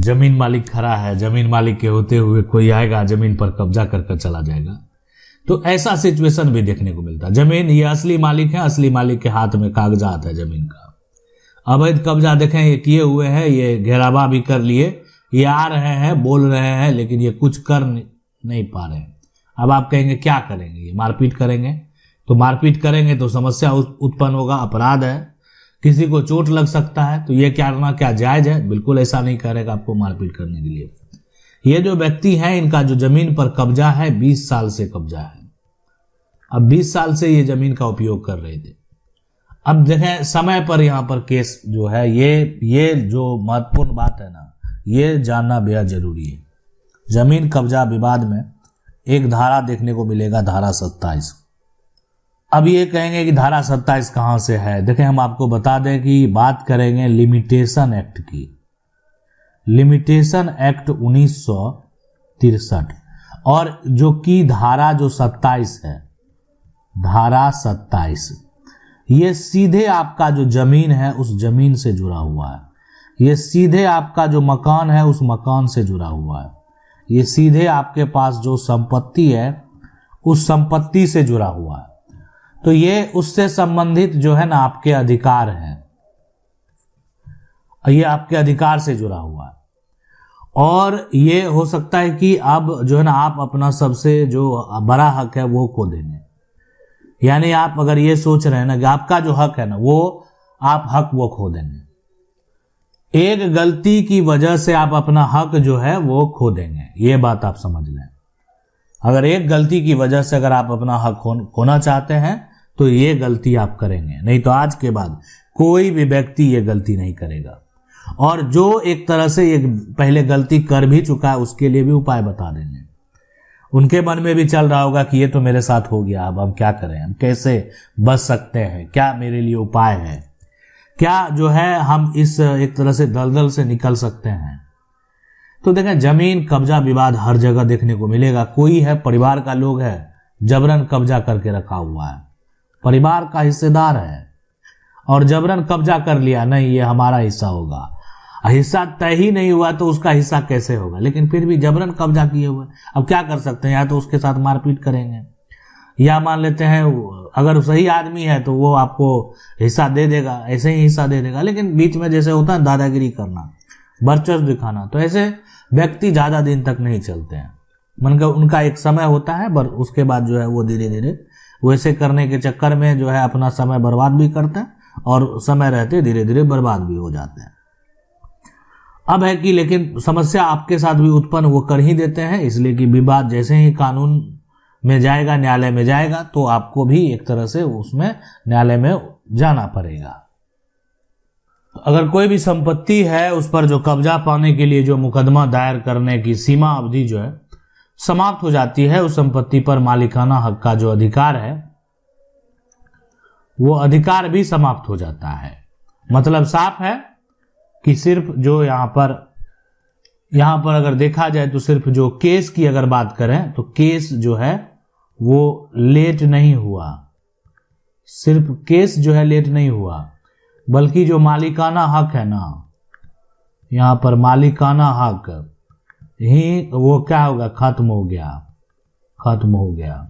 जमीन मालिक खड़ा है, जमीन मालिक के होते हुए कोई आएगा जमीन पर कब्जा कर चला जाएगा। तो ऐसा सिचुएशन भी देखने को मिलता है। जमीन ये असली मालिक है, असली मालिक के हाथ में कागजात है जमीन का। अवैध कब्जा देखें ये किए हुए हैं, ये घेरावा भी कर लिए, ये आ रहे हैं, बोल रहे हैं, लेकिन ये कुछ कर नहीं पा रहे हैं। अब आप कहेंगे क्या करेंगे, ये मारपीट करेंगे? तो मारपीट करेंगे तो समस्या उत्पन्न होगा, अपराध है, किसी को चोट लग सकता है। तो ये क्या जायज है? बिल्कुल ऐसा नहीं करेगा आपको मारपीट करने के लिए। ये जो व्यक्ति हैं इनका जो जमीन पर कब्जा है 20 साल से कब्जा है। अब 20 साल से ये जमीन का उपयोग कर रहे थे। अब देखें समय पर यहाँ पर केस जो है, ये जो महत्वपूर्ण बात है ना, ये जानना बेहद जरूरी है। जमीन कब्जा विवाद में एक धारा देखने को मिलेगा, धारा 27। अब ये कहेंगे कि धारा 27 कहाँ से है? देखें हम आपको बता दें कि बात करेंगे लिमिटेशन एक्ट की। लिमिटेशन एक्ट 1963 और जो कि धारा जो 27 है, धारा 27, ये सीधे आपका जो जमीन है उस जमीन से जुड़ा हुआ है। ये सीधे आपका जो मकान है उस मकान से जुड़ा हुआ है। ये सीधे आपके पास जो संपत्ति है उस संपत्ति से जुड़ा हुआ है। तो ये उससे संबंधित जो है ना आपके अधिकार हैं, ये आपके अधिकार से जुड़ा हुआ है। और ये हो सकता है कि अब जो है ना आप अपना सबसे जो बड़ा हक है वो खो देंगे। यानी आप अगर ये सोच रहे हैं ना कि आपका जो हक है ना वो आप हक वो खो देंगे। एक गलती की वजह से आप अपना हक जो है वो खो देंगे, ये बात आप समझ लें। अगर एक गलती की वजह से अगर आप अपना हक खोना चाहते हैं तो ये गलती आप करेंगे, नहीं तो आज के बाद कोई भी व्यक्ति ये गलती नहीं करेगा। और जो एक तरह से ये पहले गलती कर भी चुका है उसके लिए भी उपाय बता देंगे। उनके मन में भी चल रहा होगा कि ये तो मेरे साथ हो गया, अब हम क्या करें, हम कैसे बच सकते हैं, क्या मेरे लिए उपाय है, क्या जो है हम इस एक तरह से दलदल से निकल सकते हैं। तो देखें जमीन कब्जा विवाद हर जगह देखने को मिलेगा। कोई है परिवार का लोग है, जबरन कब्जा करके रखा हुआ है, परिवार का हिस्सेदार है और जबरन कब्जा कर लिया, नहीं ये हमारा हिस्सा होगा। हिस्सा तय ही नहीं हुआ तो उसका हिस्सा कैसे होगा, लेकिन फिर भी जबरन कब्जा किए हुए। अब क्या कर सकते हैं, या तो उसके साथ मारपीट करेंगे, या मान लेते हैं अगर सही आदमी है तो वो आपको हिस्सा दे देगा, ऐसे ही हिस्सा दे देगा। लेकिन बीच में जैसे होता है दादागिरी करना, वर्चस्व दिखाना, तो ऐसे व्यक्ति ज्यादा दिन तक नहीं चलते हैं। मन का उनका एक समय होता है, पर उसके बाद जो है वो धीरे धीरे वैसे करने के चक्कर में जो है अपना समय बर्बाद भी करते हैं और समय रहते धीरे धीरे बर्बाद भी हो जाते हैं। अब है कि लेकिन समस्या आपके साथ भी उत्पन्न वो कर ही देते हैं, इसलिए कि विवाद जैसे ही कानून में जाएगा, न्यायालय में जाएगा, तो आपको भी एक तरह से उसमें न्यायालय में जाना पड़ेगा। अगर कोई भी संपत्ति है उस पर जो कब्जा पाने के लिए जो मुकदमा दायर करने की सीमा अवधि जो है समाप्त हो जाती है, उस संपत्ति पर मालिकाना हक का जो अधिकार है वो अधिकार भी समाप्त हो जाता है। मतलब साफ है कि सिर्फ जो यहाँ पर अगर देखा जाए तो सिर्फ जो केस की अगर बात करें तो केस जो है वो लेट नहीं हुआ, सिर्फ केस जो है लेट नहीं हुआ, बल्कि जो मालिकाना हक है ना, यहाँ पर मालिकाना हक ही वो क्या होगा, खत्म हो गया।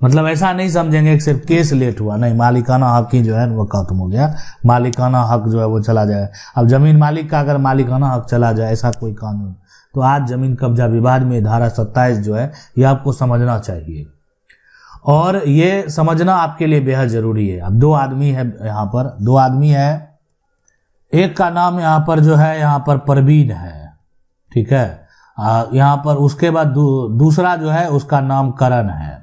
मतलब ऐसा नहीं समझेंगे कि सिर्फ केस लेट हुआ, नहीं, मालिकाना हक ही जो है वो खत्म हो गया, मालिकाना हक जो है वो चला जाए। अब जमीन मालिक का अगर मालिकाना हक चला जाए ऐसा कोई कानून, तो आज जमीन कब्जा विवाद में धारा 27 जो है ये आपको समझना चाहिए और ये समझना आपके लिए बेहद जरूरी है। अब दो आदमी है, यहाँ पर दो आदमी है, एक का नाम यहाँ पर जो है यहाँ पर परवीन है, ठीक है, यहाँ पर उसके बाद दूसरा जो है उसका नाम करण है।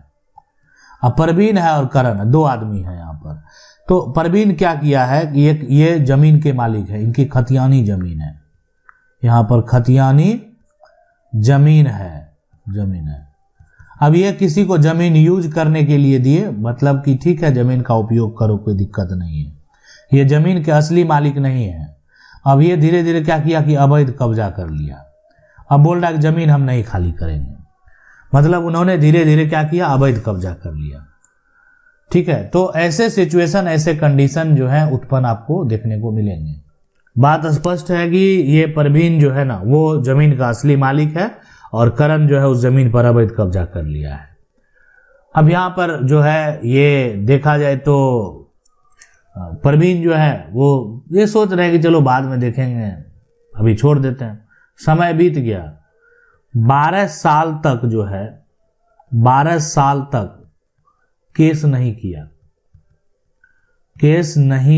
अब परवीन है और करण है, दो आदमी है यहाँ पर। तो परवीन क्या किया है कि ये जमीन के मालिक है, इनकी खतियानी जमीन है, यहाँ पर खतियानी जमीन है। अब ये किसी को जमीन यूज करने के लिए दिए, मतलब कि ठीक है जमीन का उपयोग करो, कोई दिक्कत नहीं है, ये जमीन के असली मालिक नहीं है। अब ये धीरे धीरे क्या किया कि अवैध कब्जा कर लिया। अब बोल रहा है कि जमीन हम नहीं खाली करेंगे, मतलब उन्होंने धीरे धीरे क्या किया, अवैध कब्जा कर लिया, ठीक है। तो ऐसे सिचुएशन, ऐसे कंडीशन जो है उत्पन्न आपको देखने को मिलेंगे। बात स्पष्ट है कि ये परवीन जो है ना वो जमीन का असली मालिक है और करण जो है उस जमीन पर अवैध कब्जा कर लिया है। अब यहाँ पर जो है ये देखा जाए तो परवीन जो है वो ये सोच रहे हैं कि चलो बाद में देखेंगे, अभी छोड़ देते हैं। समय बीत गया, 12 साल तक जो है 12 साल तक केस नहीं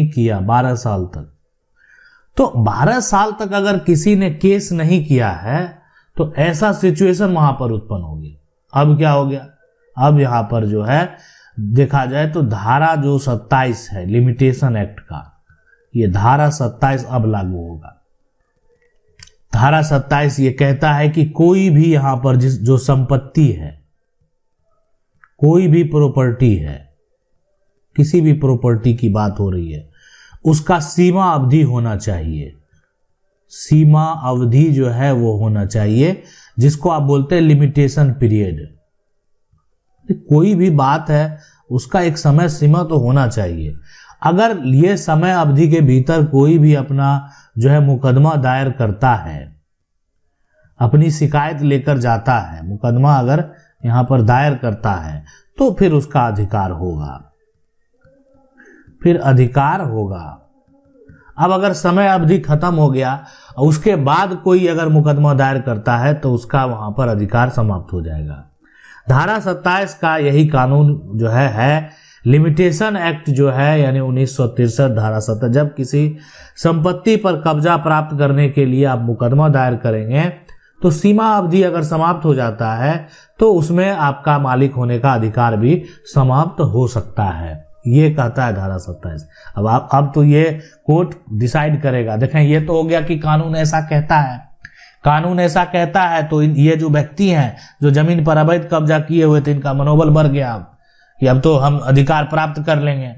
किया, 12 साल तक। तो 12 साल तक अगर किसी ने केस नहीं किया है तो ऐसा सिचुएशन वहां पर उत्पन्न होगी। अब क्या हो गया, अब यहां पर जो है देखा जाए तो धारा जो 27 है लिमिटेशन एक्ट का, ये धारा 27 अब लागू होगा। धारा 27 ये कहता है कि कोई भी यहां पर जो संपत्ति है, कोई भी प्रॉपर्टी है, किसी भी प्रॉपर्टी की बात हो रही है, उसका सीमा अवधि होना चाहिए। सीमा अवधि जो है वो होना चाहिए, जिसको आप बोलते हैं लिमिटेशन पीरियड। कोई भी बात है उसका एक समय सीमा तो होना चाहिए। अगर ये समय अवधि के भीतर कोई भी अपना जो है मुकदमा दायर करता है, अपनी शिकायत लेकर जाता है, मुकदमा अगर यहां पर दायर करता है तो फिर उसका अधिकार होगा, फिर अधिकार होगा। अब अगर समय अवधि खत्म हो गया और उसके बाद कोई अगर मुकदमा दायर करता है तो उसका वहां पर अधिकार समाप्त हो जाएगा। धारा 27 का यही कानून जो है लिमिटेशन एक्ट जो है यानी 1963 धारा 27। जब किसी संपत्ति पर कब्जा प्राप्त करने के लिए आप मुकदमा दायर करेंगे तो सीमा अवधि अगर समाप्त हो जाता है तो उसमें आपका मालिक होने का अधिकार भी समाप्त हो सकता है, ये कहता है धारा 27। अब तो ये कोर्ट डिसाइड करेगा। देखें, ये तो हो गया कि कानून ऐसा कहता है, कानून ऐसा कहता है तो ये जो व्यक्ति हैं जो जमीन पर अवैध कब्जा किए हुए थे, इनका मनोबल बढ़ गया अब कि अब तो हम अधिकार प्राप्त कर लेंगे,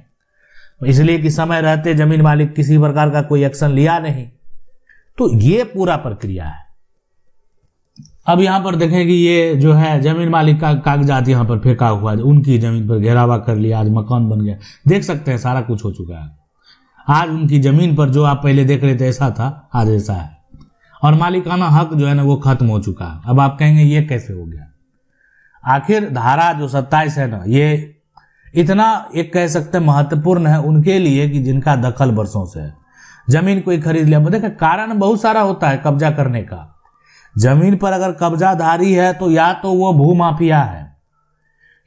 इसलिए कि समय रहते जमीन मालिक किसी प्रकार का कोई एक्शन लिया नहीं। तो ये पूरा प्रक्रिया है। अब यहां पर देखें कि ये जो है जमीन मालिक का कागजात यहां पर फेंका हुआ है, उनकी जमीन पर घेरावा कर लिया, आज मकान बन गया। देख सकते हैं सारा कुछ हो चुका है। आज उनकी जमीन पर जो आप पहले देख रहे थे ऐसा था, आज ऐसा है, और मालिकाना हक जो है ना वो खत्म हो चुका है। अब आप कहेंगे ये कैसे हो गया? आखिर धारा जो 27 है ना, ये इतना एक कह सकते हैं महत्वपूर्ण है उनके लिए कि जिनका दखल वर्षों से है। जमीन कोई खरीद लिया, देखिए कारण बहुत सारा होता है कब्जा करने का। जमीन पर अगर कब्जाधारी है तो या तो वो भूमाफिया है,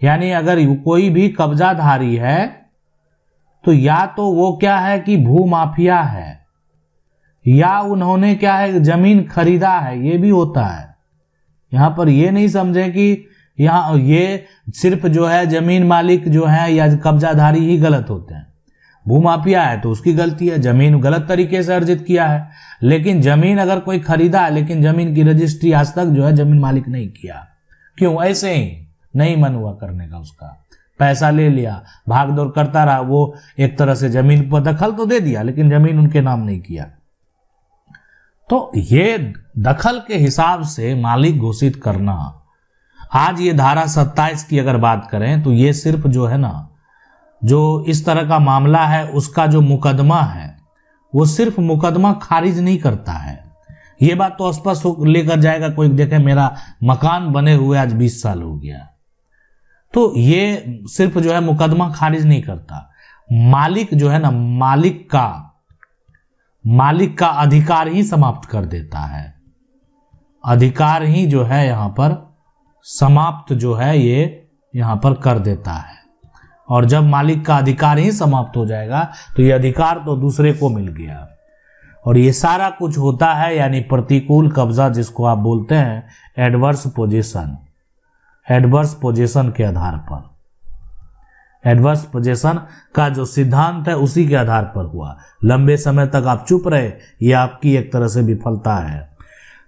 यानी अगर कोई भी कब्जाधारी है तो या तो वो क्या है कि भूमाफिया है, या उन्होंने क्या है जमीन खरीदा है, ये भी होता है। यहां पर ये नहीं समझे कि यहाँ ये सिर्फ जो है जमीन मालिक जो है या कब्जाधारी ही गलत होते हैं। भूमाफिया है तो उसकी गलती है, जमीन गलत तरीके से अर्जित किया है। लेकिन जमीन अगर कोई खरीदा है लेकिन जमीन की रजिस्ट्री आज तक जो है जमीन मालिक नहीं किया, क्यों? ऐसे ही नहीं मन हुआ करने का, उसका पैसा ले लिया, भाग दौड़ करता रहा, वो एक तरह से जमीन पर दखल तो दे दिया लेकिन जमीन उनके नाम नहीं किया। तो ये दखल के हिसाब से मालिक घोषित करना, आज ये धारा 27 की अगर बात करें तो ये सिर्फ जो है ना जो इस तरह का मामला है उसका जो मुकदमा है वो सिर्फ मुकदमा खारिज नहीं करता है। ये बात तो स्पष्ट लेकर जाएगा कोई, देखे मेरा मकान बने हुए आज 20 साल हो गया, तो ये सिर्फ जो है मुकदमा खारिज नहीं करता। मालिक जो है ना, मालिक का अधिकार ही समाप्त कर देता है। अधिकार ही जो है यहां पर समाप्त जो है ये यहां पर कर देता है। और जब मालिक का अधिकार ही समाप्त हो जाएगा तो ये अधिकार तो दूसरे को मिल गया। और ये सारा कुछ होता है यानी प्रतिकूल कब्जा, जिसको आप बोलते हैं एडवर्स पोजीशन, एडवर्स पोजीशन के आधार पर। एडवर्स पोजीशन का जो सिद्धांत है उसी के आधार पर हुआ। लंबे समय तक आप चुप रहे, ये आपकी एक तरह से विफलता है।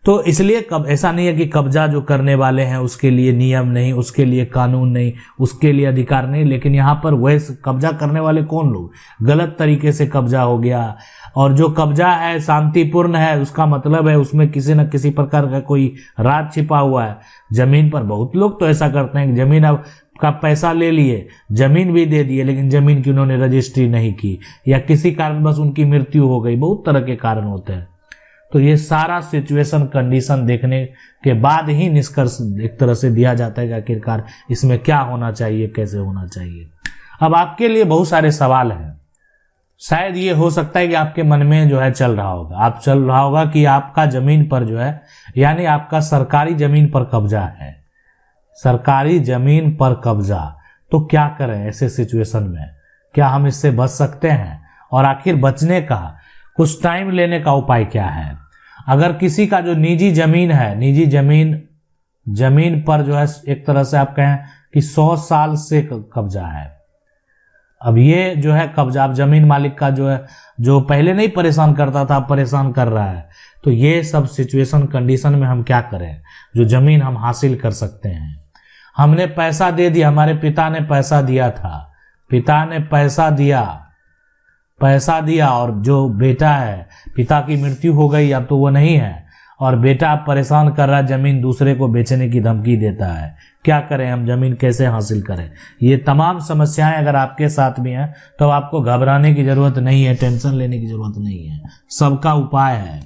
तो इसलिए ऐसा नहीं है कि कब्जा जो करने वाले हैं उसके लिए नियम नहीं, उसके लिए कानून नहीं, उसके लिए अधिकार नहीं, लेकिन यहाँ पर वैसे कब्जा करने वाले कौन लोग, गलत तरीके से कब्जा हो गया। और जो कब्जा है शांतिपूर्ण है, उसका मतलब है उसमें किसी न किसी प्रकार का कोई राज छिपा हुआ है। जमीन पर बहुत लोग तो ऐसा करते हैं कि जमीन अब का पैसा ले लिए, जमीन भी दे दिए, लेकिन जमीन की उन्होंने रजिस्ट्री नहीं की, या किसी कारण बस उनकी मृत्यु हो गई, बहुत तरह के कारण होते हैं। तो ये सारा सिचुएशन कंडीशन देखने के बाद ही निष्कर्ष एक तरह से दिया जाता है कि आखिरकार इसमें क्या होना चाहिए, कैसे होना चाहिए। अब आपके लिए बहुत सारे सवाल हैं। शायद ये हो सकता है कि आपके मन में जो है चल रहा होगा कि आपका जमीन पर जो है, यानी आपका सरकारी जमीन पर कब्जा है, सरकारी जमीन पर कब्जा, तो क्या करें ऐसे सिचुएशन में, क्या हम इससे बच सकते हैं, और आखिर बचने का कुछ टाइम लेने का उपाय क्या है। अगर किसी का जो निजी जमीन है, निजी जमीन पर जो है एक तरह से आप कहें कि 100 साल से कब्जा है, अब ये जो है कब्जा, अब जमीन मालिक का जो है, जो पहले नहीं परेशान करता था अब परेशान कर रहा है, तो ये सब सिचुएशन कंडीशन में हम क्या करें। जो जमीन हम हासिल कर सकते हैं, हमने पैसा दे दिया, हमारे पिता ने पैसा दिया था, पिता ने पैसा दिया और जो बेटा है, पिता की मृत्यु हो गई, अब तो वो नहीं है, और बेटा परेशान कर रहा है, जमीन दूसरे को बेचने की धमकी देता है, क्या करें हम, जमीन कैसे हासिल करें। ये तमाम समस्याएं अगर आपके साथ भी हैं तो आपको घबराने की जरूरत नहीं है, टेंशन लेने की जरूरत नहीं है, सबका उपाय है,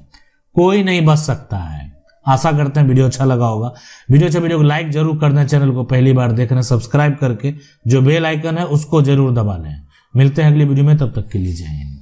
कोई नहीं बच सकता है। आशा करते हैं वीडियो अच्छा लगा होगा। वीडियो को लाइक जरूर कर दें, चैनल को पहली बार देख रहे हैं सब्सक्राइब करके जो बेल आइकन है उसको जरूर दबा लें। मिलते हैं अगली वीडियो में, तब तक के लिए जय हिंद।